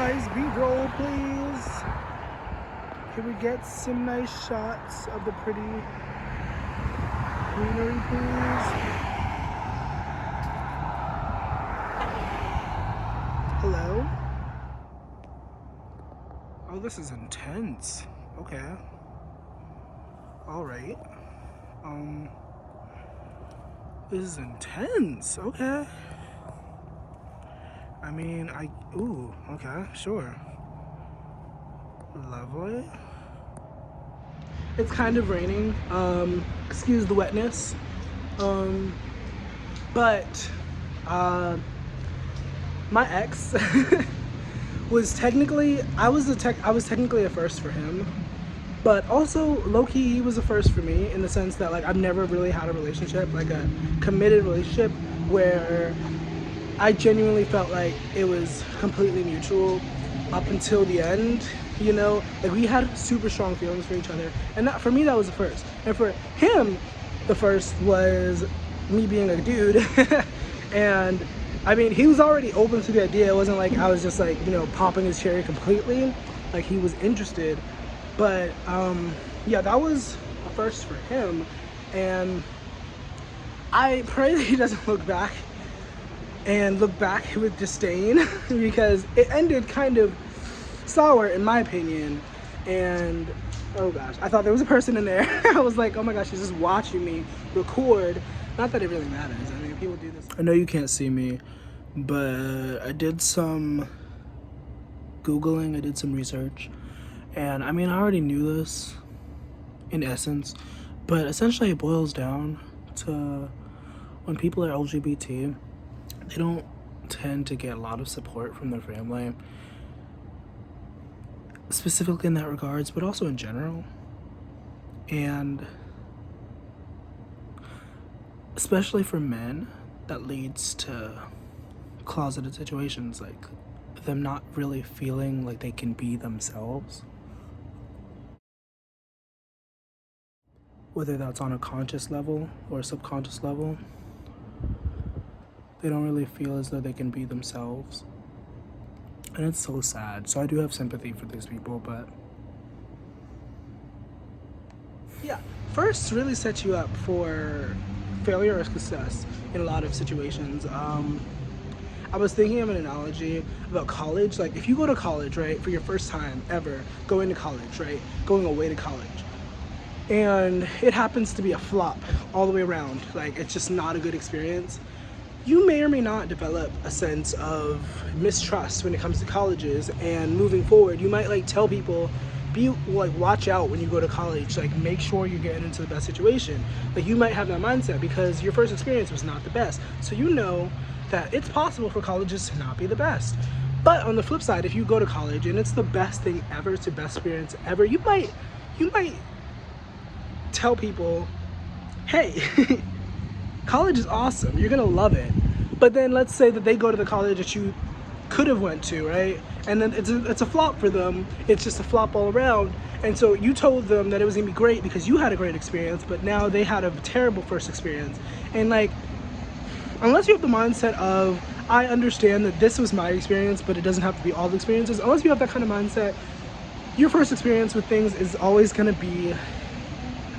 nice B-roll, please? Can we get some nice shots of the pretty greenery, please? Hello? Oh, this is intense. Okay. All right. This is intense. Okay. I mean, ooh, okay, sure. Lovely. It's kind of raining. Excuse the wetness. But my ex was technically, I was technically a first for him, but also low-key he was a first for me in the sense that like I've never really had a relationship, like a committed relationship where I genuinely felt like it was completely mutual up until the end, you know? Like we had super strong feelings for each other, and that, for me, that was the first. And for him, the first was me being a dude. And I mean, he was already open to the idea. It wasn't like I was just like, you know, popping his cherry completely. Like he was interested. But yeah, that was a first for him. And I pray that he doesn't look back with disdain because it ended kind of sour in my opinion. And oh gosh, I thought there was a person in there. I was like, oh my gosh, she's just watching me record. Not that it really matters. I mean, people do this. I know you can't see me, but I did some Googling, I did some research, and I mean, I already knew this in essence, but essentially it boils down to when people are LGBT, they don't tend to get a lot of support from their family, specifically in that regards, but also in general. And especially for men, that leads to closeted situations, like them not really feeling like they can be themselves. Whether that's on a conscious level or a subconscious level, they don't really feel as though they can be themselves. And it's so sad. So I do have sympathy for these people, but yeah, first really sets you up for failure or success in a lot of situations. I was thinking of an analogy about college. Like if you go to college, right, for your first time ever going to college, right, going away to college, and it happens to be a flop all the way around, like it's just not a good experience, you may or may not develop a sense of mistrust when it comes to colleges. And moving forward, you might like tell people, be like, watch out when you go to college, like make sure you're getting into the best situation. Like you might have that mindset because your first experience was not the best, so you know that it's possible for colleges to not be the best. But on the flip side, if you go to college and it's the best thing ever, it's the best experience ever, you might tell people, hey, college is awesome, you're gonna love it. But then let's say that they go to the college that you could have went to, right? And then it's a flop for them. It's just a flop all around. And so you told them that it was gonna be great because you had a great experience, but now they had a terrible first experience. And like, unless you have the mindset of, I understand that this was my experience, but it doesn't have to be all the experiences. Unless you have that kind of mindset, your first experience with things is always gonna be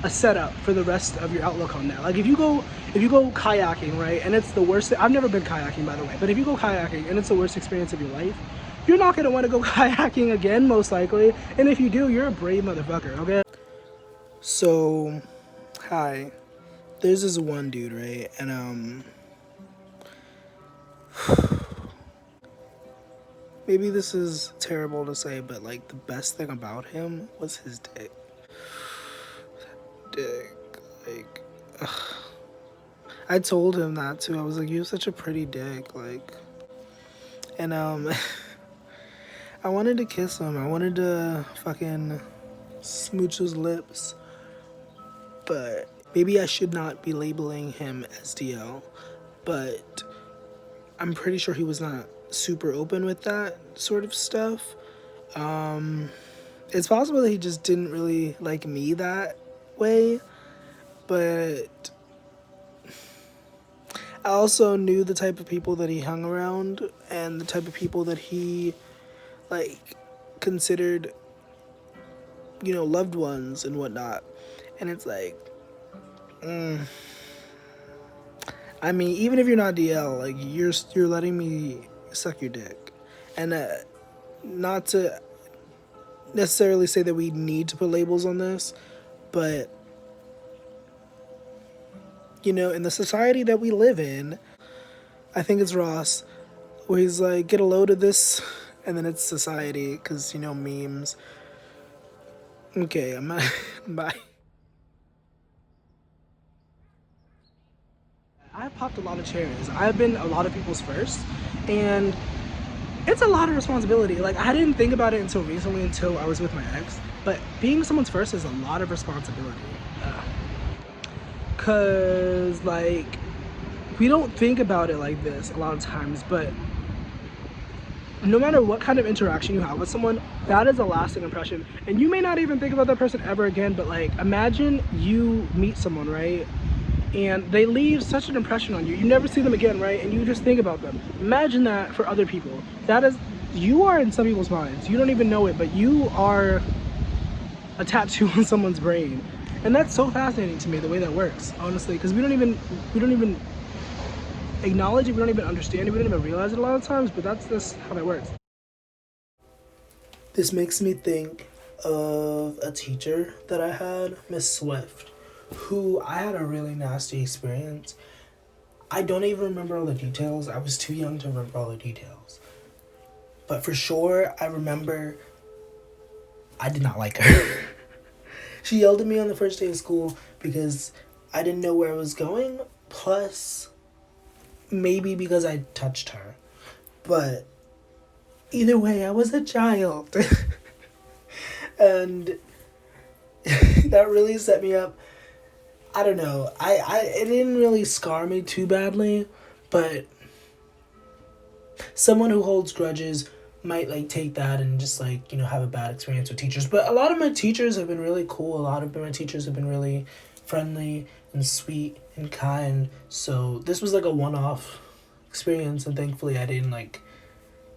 a setup for the rest of your outlook on that. Like if you go kayaking, right, and it's the worst, I've never been kayaking by the way, but if you go kayaking and it's the worst experience of your life, you're not gonna wanna go kayaking again, most likely. And if you do, you're a brave motherfucker, okay? So, hi. There's this one dude, right, and maybe this is terrible to say, but like the best thing about him was his dick. Like, ugh. I told him that too. I was like, you have such a pretty dick, like, and I wanted to kiss him. I wanted to fucking smooch his lips, but maybe I should not be labeling him SDL, but I'm pretty sure he was not super open with that sort of stuff. It's possible that he just didn't really like me that way, but I also knew the type of people that he hung around and the type of people that he like considered, loved ones and whatnot. And it's like, I mean, even if you're not DL, like you're letting me suck your dick, and not to necessarily say that we need to put labels on this, but in the society that we live in, I think it's Ross, where he's like, get a load of this, and then it's society, because memes. Okay, I'm not. Bye. I've popped a lot of cherries. I've been a lot of people's first, and it's a lot of responsibility. Like, I didn't think about it until recently, until I was with my ex, but being someone's first is a lot of responsibility. Cause like, we don't think about it like this a lot of times, but no matter what kind of interaction you have with someone, that is a lasting impression. And you may not even think about that person ever again, but like, imagine you meet someone, right? And they leave such an impression on you. You never see them again, right? And you just think about them. Imagine that for other people. That is, you are in some people's minds. You don't even know it, but you are a tattoo on someone's brain. And that's so fascinating to me, the way that works, honestly, because we don't even acknowledge it, we don't even understand it, we don't even realize it a lot of times, but that's just how that works. This makes me think of a teacher that I had, Miss Swift, who I had a really nasty experience. I don't even remember all the details. I was too young to remember all the details. But for sure, I remember I did not like her. She yelled at me on the first day of school because I didn't know where I was going, plus maybe because I touched her. But either way, I was a child. And that really set me up. I don't know. It didn't really scar me too badly, but someone who holds grudges might like take that and just like, have a bad experience with teachers. But a lot of my teachers have been really cool. A lot of my teachers have been really friendly and sweet and kind. So this was like a one-off experience, and thankfully I didn't like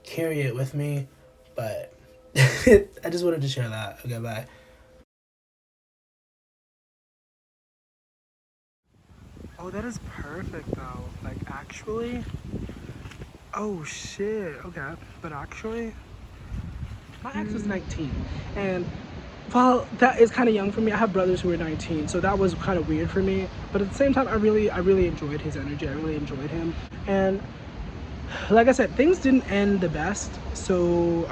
carry it with me. But I just wanted to share that. Okay, bye. Oh, that is perfect though. Like, actually, oh shit. Okay, but actually, my ex was 19, and while that is kind of young for me, I have brothers who are 19, so that was kind of weird for me. But at the same time, I really enjoyed his energy. I really enjoyed him, and like I said, things didn't end the best. So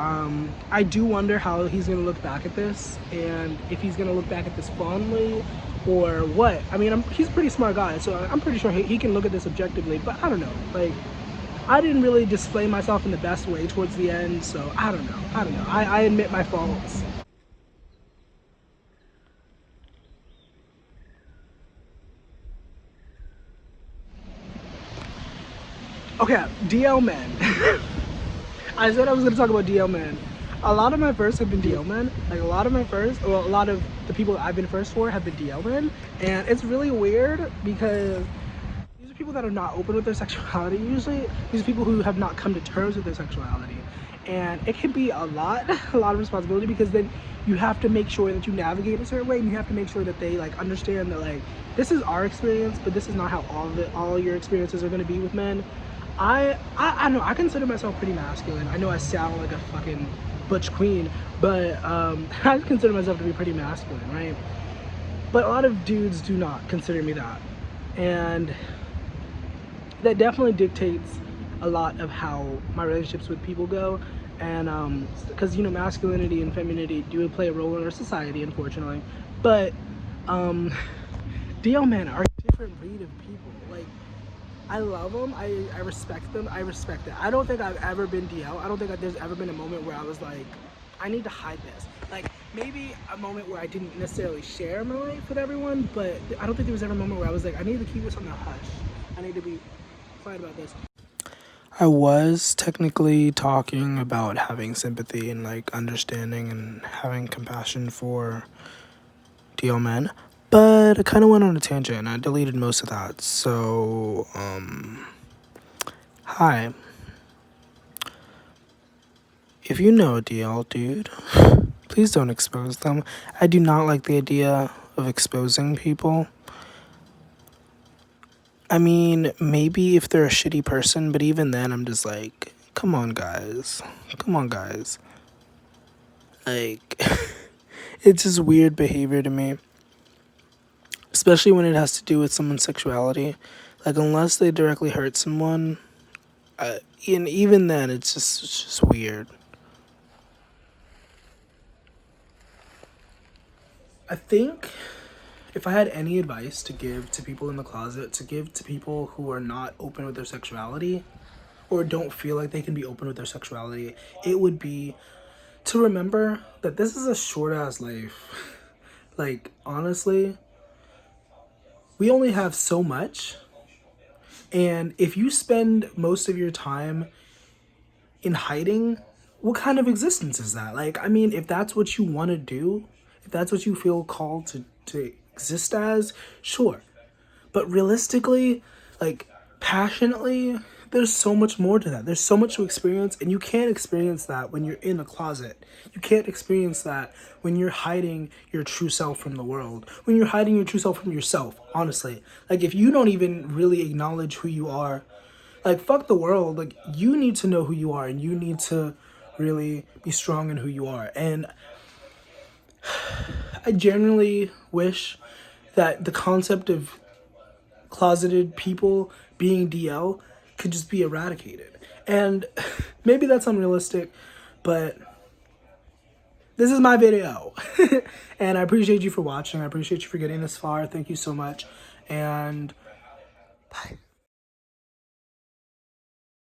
I do wonder how he's gonna look back at this, and if he's gonna look back at this fondly or what. I mean, he's a pretty smart guy, so I'm pretty sure he can look at this objectively. But I don't know. Like, I didn't really display myself in the best way towards the end, so I don't know. I admit my faults. Okay, DL men. I said I was gonna talk about DL men. A lot of my firsts have been DL men. Like, a lot of the people that I've been first for have been DL men. And it's really weird because these are people that are not open with their sexuality usually. These are people who have not come to terms with their sexuality. And it can be a lot of responsibility, because then you have to make sure that you navigate a certain way, and you have to make sure that they like understand that like, this is our experience, but this is not how all your experiences are gonna be with men. I know I consider myself pretty masculine. I know I sound like a fucking butch queen, but I consider myself to be pretty masculine, right? But a lot of dudes do not consider me that, and that definitely dictates a lot of how my relationships with people go. And because masculinity and femininity do play a role in our society, unfortunately. But DL men are a different breed of people. Like, I love them. I respect them. I respect it. I don't think I've ever been DL. I don't think there's ever been a moment where I was like, I need to hide this. Like, maybe a moment where I didn't necessarily share my life with everyone, but I don't think there was ever a moment where I was like, I need to keep this on the hush. I need to be quiet about this. I was technically talking about having sympathy and like understanding and having compassion for DL men, but I kind of went on a tangent and I deleted most of that. So, hi. If you know a DL, dude, please don't expose them. I do not like the idea of exposing people. I mean, maybe if they're a shitty person, but even then, I'm just like, come on, guys. Come on, guys. Like, it's just weird behavior to me, especially when it has to do with someone's sexuality. Like, unless they directly hurt someone, and even then, it's just weird. I think if I had any advice to give to people in the closet, to give to people who are not open with their sexuality or don't feel like they can be open with their sexuality, it would be to remember that this is a short ass life. Like, honestly, we only have so much. And if you spend most of your time in hiding, what kind of existence is that? Like, I mean, if that's what you want to do, if that's what you feel called to exist as, sure. But realistically, like, passionately, there's so much more to that. There's so much to experience, and you can't experience that when you're in a closet. You can't experience that when you're hiding your true self from the world. When you're hiding your true self from yourself, honestly. Like, if you don't even really acknowledge who you are, like, fuck the world. Like, you need to know who you are, and you need to really be strong in who you are. And I genuinely wish that the concept of closeted people being DL could just be eradicated. And maybe that's unrealistic, but this is my video. And I appreciate you for watching. I appreciate you for getting this far. Thank you so much. And bye.